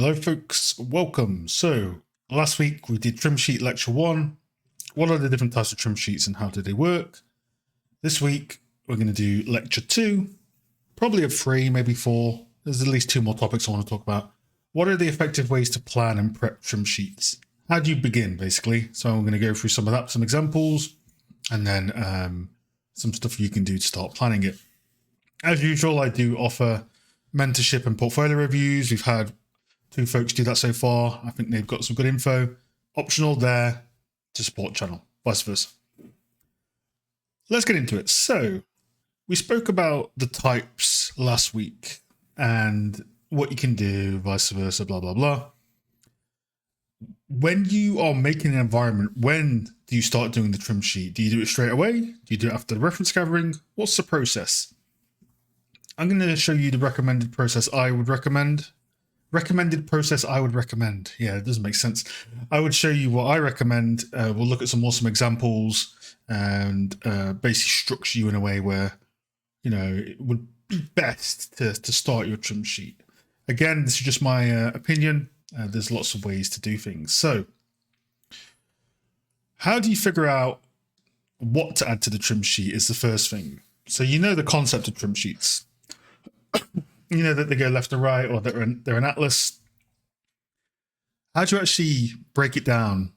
Hello folks, welcome. So last week we did trim sheet lecture 1. What are the different types of trim sheets and how do they work? This week we're going to do lecture 2, probably of 3, maybe 4. There's at least 2 more topics I want to talk about. What are the effective ways to plan and prep trim sheets? How do you begin basically? So I'm going to go through some of that, some examples, and then some stuff you can do to start planning it. As usual, I do offer mentorship and portfolio reviews. We've had 2 folks do that so far. I think they've got some good info. Optional there to support channel, vice versa. Let's get into it. So we spoke about the types last week and what you can do, vice versa, blah, blah, blah. When you are making an environment, when do you start doing the trim sheet? Do you do it straight away? Do you do it after the reference gathering? What's the process? I'm going to show you the recommended process I would recommend. Recommended process I would recommend. Yeah, it doesn't make sense. I would show you what I recommend. We'll look at some awesome examples and basically structure you in a way where, it would be best to start your trim sheet. Again, this is just my opinion. There's lots of ways to do things. So how do you figure out what to add to the trim sheet is the first thing. So you know the concept of trim sheets. You know that they go left to right, or they're an atlas. How do you actually break it down?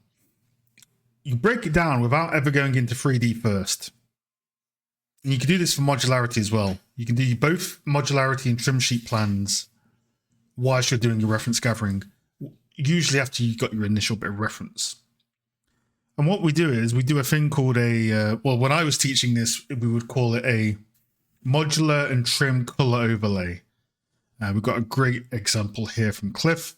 You break it down without ever going into 3D first. And you can do this for modularity as well. You can do both modularity and trim sheet plans whilst you're doing your reference gathering, usually after you've got your initial bit of reference. And what we do is we do a thing called when I was teaching this, we would call it a modular and trim color overlay. We've got a great example here from Cliff.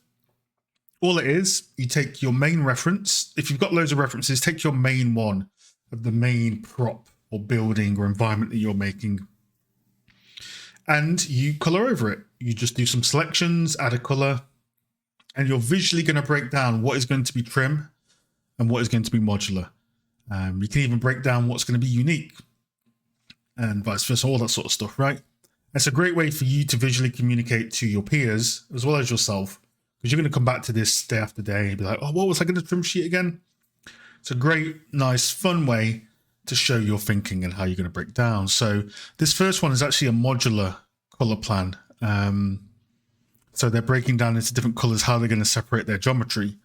All it is, you take your main reference. If you've got loads of references, take your main one of the main prop or building or environment that you're making, and you color over it. You just do some selections, add a color, and you're visually going to break down what is going to be trim and what is going to be modular. You can even break down what's going to be unique and vice versa, all that sort of stuff, right? It's a great way for you to visually communicate to your peers as well as yourself, because you're going to come back to this day after day and be like, oh, what was I going to trim sheet again? It's a great, nice, fun way to show your thinking and how you're going to break down. So this first one is actually a modular color plan. So they're breaking down into different colors, how they're going to separate their geometry.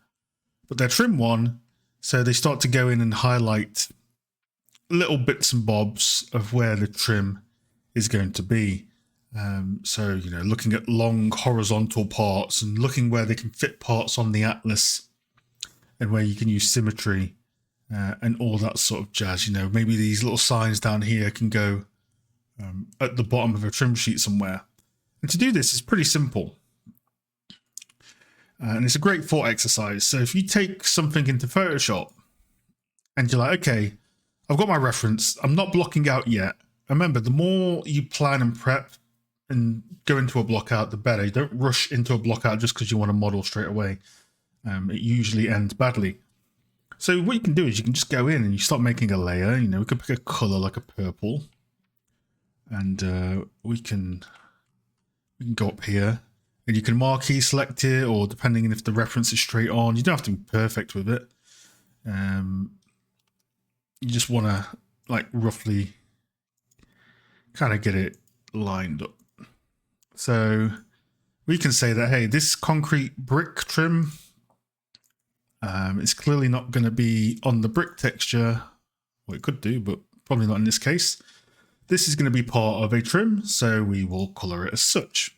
But their trim one, so they start to go in and highlight little bits and bobs of where the trim is going to be. So, looking at long horizontal parts and looking where they can fit parts on the atlas and where you can use symmetry and all that sort of jazz. Maybe these little signs down here can go at the bottom of a trim sheet somewhere. And to do this is pretty simple. And it's a great thought exercise. So if you take something into Photoshop and you're like, okay, I've got my reference, I'm not blocking out yet. Remember, the more you plan and prep and go into a block out, the better. You don't rush into a block out just because you want to model straight away. It usually ends badly. So what you can do is you can just go in and you start making a layer. We could pick a color like a purple, and we can go up here, and you can marquee select it, or depending on if the reference is straight on, you don't have to be perfect with it. You just want to roughly kind of get it lined up. So we can say that, hey, this concrete brick trim is clearly not going to be on the brick texture. Well, it could do, but probably not in this case. This is going to be part of a trim, so we will color it as such.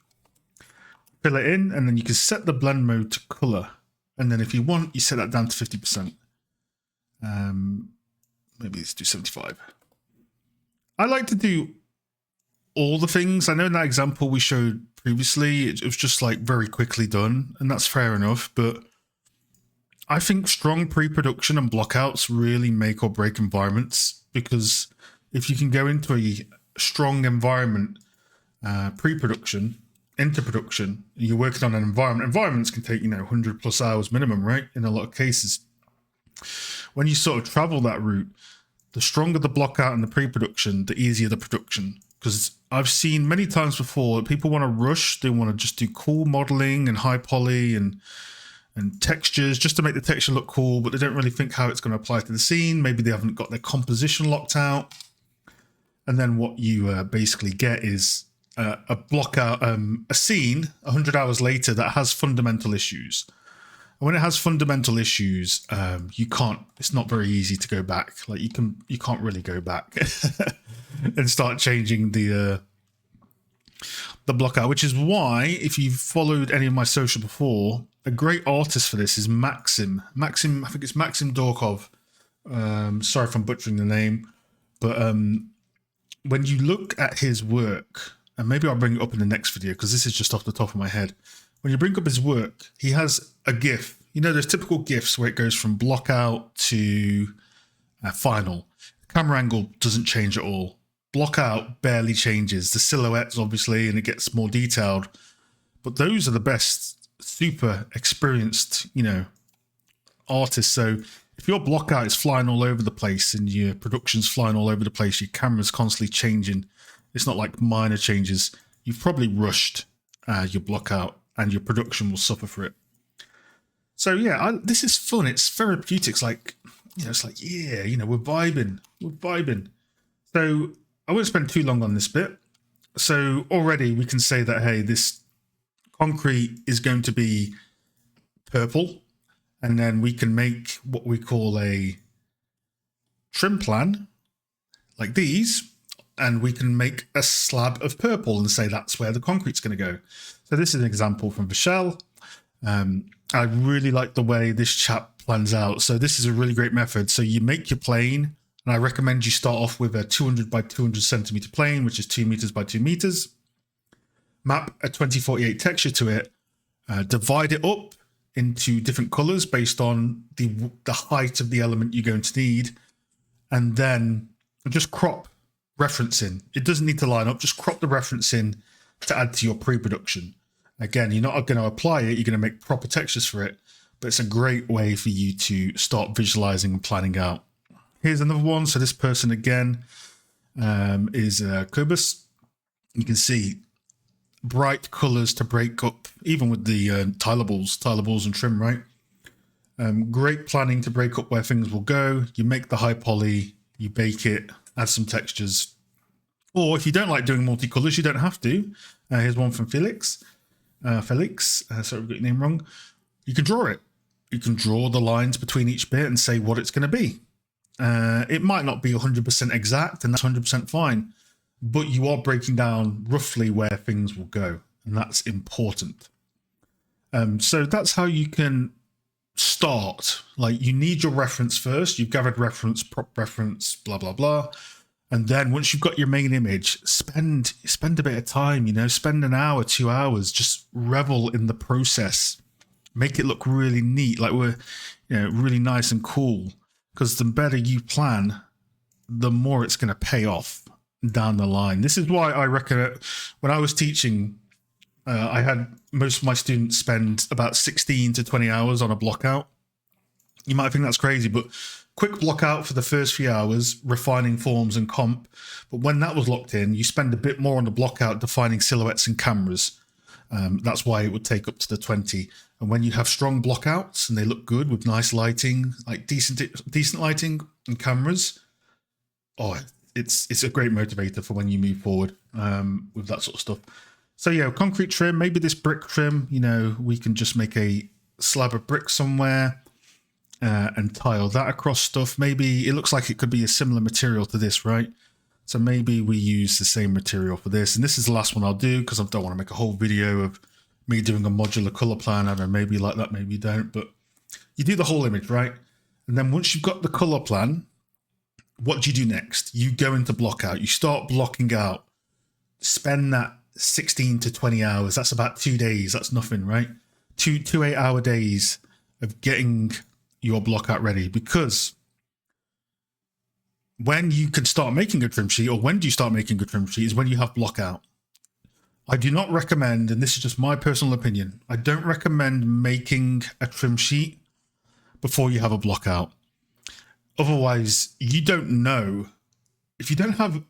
Fill it in, and then you can set the blend mode to color. And then if you want, you set that down to 50%. Maybe let's do 75. I like to do all the things. I know in that example we showed previously, it was just very quickly done, and that's fair enough. But I think strong pre-production and blockouts really make or break environments, because if you can go into a strong environment, pre-production, into production, you're working on an environment. Environments can take, 100 plus hours minimum, right? In a lot of cases. When you sort of travel that route, the stronger the block out and the pre-production, the easier the production. Because I've seen many times before that people want to rush. They want to just do cool modeling and high poly and textures just to make the texture look cool, but they don't really think how it's going to apply to the scene. Maybe they haven't got their composition locked out. And then what you basically get is a blockout, a scene 100 hours later that has fundamental issues. And when it has fundamental issues, it's not very easy to go back. Like you can't really go back and start changing the blockout, which is why, if you've followed any of my social before, a great artist for this is Maxim, I think it's Maxim Dorkov. Sorry if I'm butchering the name, but when you look at his work, and maybe I'll bring it up in the next video because this is just off the top of my head. When you bring up his work, he has a GIF. You know, there's typical GIFs where it goes from blockout to final. Camera angle doesn't change at all. Blockout barely changes. The silhouettes, obviously, and it gets more detailed. But those are the best, super experienced, artists. So if your blockout is flying all over the place and your production's flying all over the place, your camera's constantly changing, it's not like minor changes, you've probably rushed your blockout and your production will suffer for it. So yeah, this is fun. It's therapeutic. It's like, it's like, we're vibing. So I won't spend too long on this bit. So already we can say that, hey, this concrete is going to be purple. And then we can make what we call a trim plan, like these, and we can make a slab of purple and say that's where the concrete's going to go. So this is an example from Vishal. I really like the way this chap plans out. So this is a really great method. So you make your plane, and I recommend you start off with a 200 by 200 centimeter plane, which is 2 meters by 2 meters. Map a 2048 texture to it, divide it up into different colors based on the height of the element you're going to need, and then just crop referencing. It doesn't need to line up, just crop the referencing to add to your pre-production. Again, you're not going to apply it, you're going to make proper textures for it, but it's a great way for you to start visualizing and planning out. Here's another one. So this person again is Kobus. You can see bright colors to break up, even with the Tyler balls and trim, right? Great planning to break up where things will go. You make the high poly, you bake it, add some textures. Or if you don't like doing multicolors, you don't have to. Here's one from Felix. Sorry, we got your name wrong. You can draw it. You can draw the lines between each bit and say what it's going to be. It might not be 100% exact, and that's 100% fine. But you are breaking down roughly where things will go, and that's important. So that's how you can start. Like, you need your reference first. You've gathered reference, prop reference, blah, blah, blah. And then once you've got your main image, spend a bit of time, spend an hour, 2 hours, just revel in the process. Make it look really neat, like we're, really nice and cool. Because the better you plan, the more it's going to pay off down the line. This is why I reckon when I was teaching, I had most of my students spend about 16 to 20 hours on a blockout. You might think that's crazy, but quick blockout for the first few hours, refining forms and comp. But when that was locked in, you spend a bit more on the blockout defining silhouettes and cameras. That's why it would take up to the 20. And when you have strong blockouts and they look good with nice lighting, like decent lighting and cameras, it's a great motivator for when you move forward with that sort of stuff. So yeah, concrete trim, maybe this brick trim, we can just make a slab of brick somewhere and tile that across stuff. Maybe it looks like it could be a similar material to this, right? So maybe we use the same material for this. And this is the last one I'll do because I don't want to make a whole video of me doing a modular color plan. I don't know, maybe like that, maybe you don't. But you do the whole image, right? And then once you've got the color plan, what do you do next? You go into blockout. You start blocking out. Spend that 16 to 20 hours. That's about 2 days. That's nothing, right? Two 8-hour days of getting your blockout ready, because when you can start making a trim sheet, or when do you start making a trim sheet, is when you have blockout. I do not recommend, and this is just my personal opinion, I don't recommend making a trim sheet before you have a blockout. Otherwise, you don't know if you don't have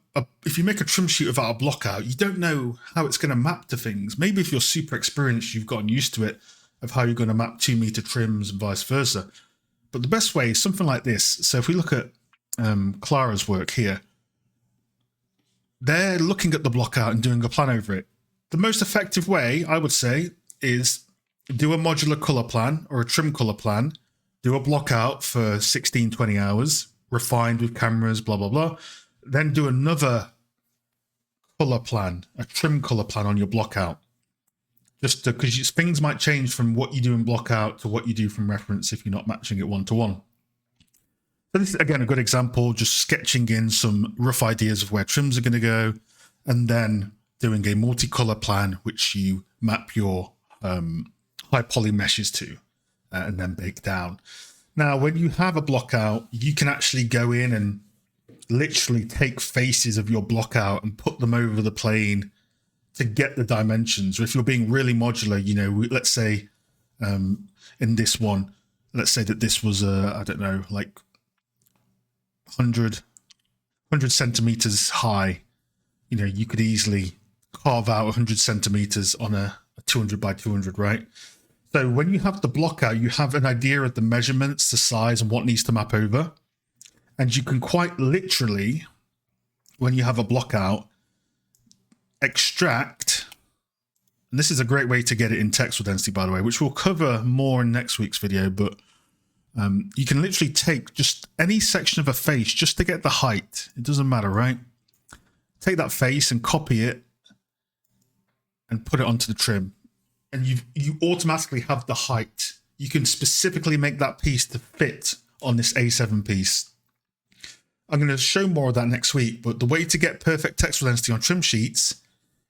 if you make a trim sheet without a block out, you don't know how it's going to map to things. Maybe if you're super experienced, you've gotten used to it of how you're going to map 2 meter trims and vice versa. But the best way is something like this. So if we look at Clara's work here, they're looking at the block out and doing a plan over it. The most effective way, I would say, is do a modular color plan or a trim color plan, do a block out for 16, 20 hours, refined with cameras, blah, blah, blah. Then do another color plan, a trim color plan on your block out. Just because things might change from what you do in block out to what you do from reference if you're not matching it one-to-one. So this is, again, a good example, just sketching in some rough ideas of where trims are going to go, and then doing a multicolor plan, which you map your high poly meshes to, and then bake down. Now, when you have a block out, you can actually go in and literally take faces of your block out and put them over the plane to get the dimensions. Or if you're being really modular, you know, let's say in this one, let's say that this was I don't know, like 100 centimeters high. You know, you could easily carve out 100 centimeters on a 200 by 200, right? So when you have the block out, you have an idea of the measurements, the size, and what needs to map over. And you can quite literally, when you have a block out, extract, and this is a great way to get it in textile density, by the way, which we'll cover more in next week's video, but you can literally take just any section of a face just to get the height. It doesn't matter, right? Take that face and copy it and put it onto the trim. And you automatically have the height. You can specifically make that piece to fit on this A7 piece. I'm going to show more of that next week, but the way to get perfect textile density on trim sheets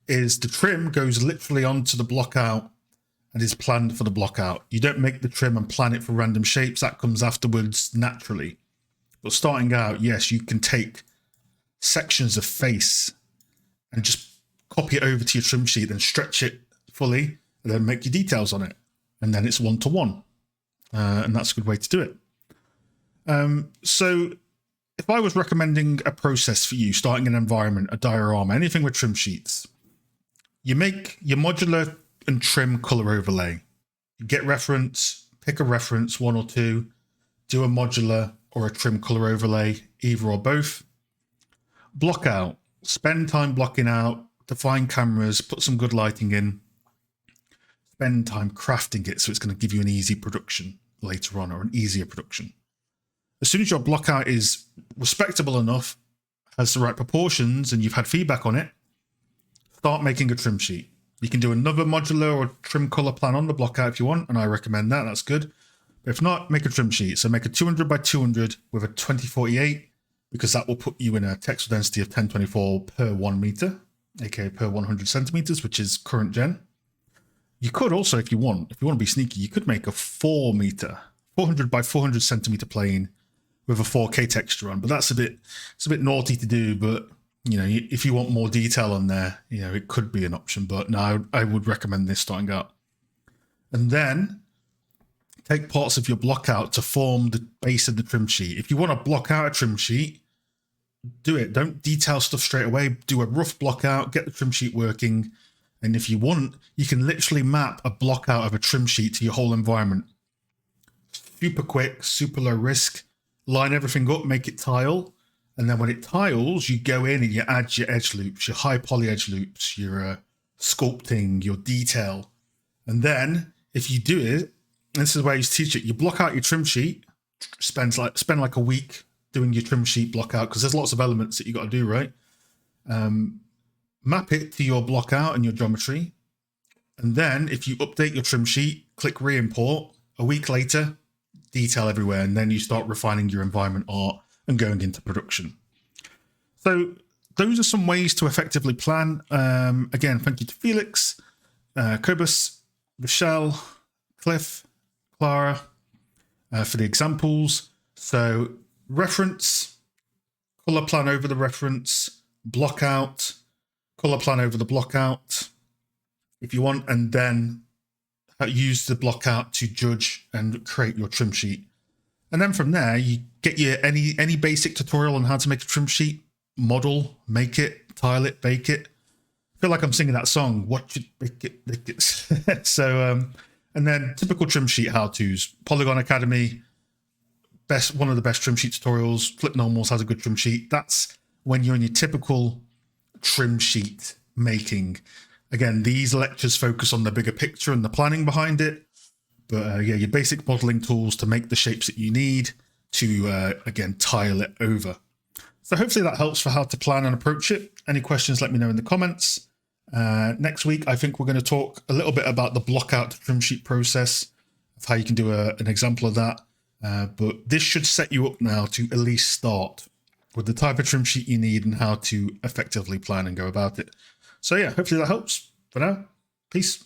is the trim goes literally onto the block out and is planned for the block out. You don't make the trim and plan it for random shapes. That comes afterwards naturally. But starting out, yes, you can take sections of face and just copy it over to your trim sheet and stretch it fully and then make your details on it. And then it's one-to-one. And that's a good way to do it. So if I was recommending a process for you, starting an environment, a diorama, anything with trim sheets, you make your modular and trim color overlay. You get reference, pick a reference, one or two, do a modular or a trim color overlay, either or both. Block out, spend time blocking out, define cameras, put some good lighting in, spend time crafting it so it's going to give you an easy production later on, or an easier production. As soon as your block out is respectable enough, has the right proportions, and you've had feedback on it, start making a trim sheet. You can do another modular or trim color plan on the block out if you want, and I recommend that. That's good. But if not, make a trim sheet. So make a 200 by 200 with a 2048, because that will put you in a textile density of 1024 per 1 meter, aka per 100 centimeters, which is current gen. You could also, if you want to be sneaky, you could make a 400 by 400 centimeter plane with a 4K texture on, but it's a bit naughty to do. But you know, if you want more detail on there, you know, it could be an option. But no, I would recommend this starting out. And then take parts of your block out to form the base of the trim sheet. If you want to block out a trim sheet, do it. Don't detail stuff straight away. Do a rough block out, get the trim sheet working. And if you want, you can literally map a block out of a trim sheet to your whole environment. Super quick, super low risk. Line everything up, make it tile. And then when it tiles, you go in and you add your edge loops, your high poly edge loops, your sculpting, your detail. And then if you do it, this is where you teach it, you block out your trim sheet, spend like a week doing your trim sheet block out, because there's lots of elements that you got to do, right? Map it to your block out and your geometry. And then if you update your trim sheet, click re-import, a week later, detail everywhere, and then you start refining your environment art and going into production. So those are some ways to effectively plan. Again, thank you to Felix, Cobus, Michelle, Cliff, Clara for the examples. So reference, color plan over the reference, block out, color plan over the block out if you want, and then use the block out to judge and create your trim sheet. And then from there, you get your any basic tutorial on how to make a trim sheet. model, make it, tile it, bake it. I feel like I'm singing that song, watch it, bake it. So, and then typical trim sheet how-tos. Polygon Academy, one of the best trim sheet tutorials. Flip Normals has a good trim sheet. That's when you're in your typical trim sheet making. Again, these lectures focus on the bigger picture and the planning behind it. But yeah, your basic modeling tools to make the shapes that you need to, again, tile it over. So hopefully that helps for how to plan and approach it. Any questions, let me know in the comments. Next week, I think we're going to talk a little bit about the blockout trim sheet process, of how you can do an example of that. But this should set you up now to at least start with the type of trim sheet you need and how to effectively plan and go about it. So yeah, hopefully that helps. For now, peace.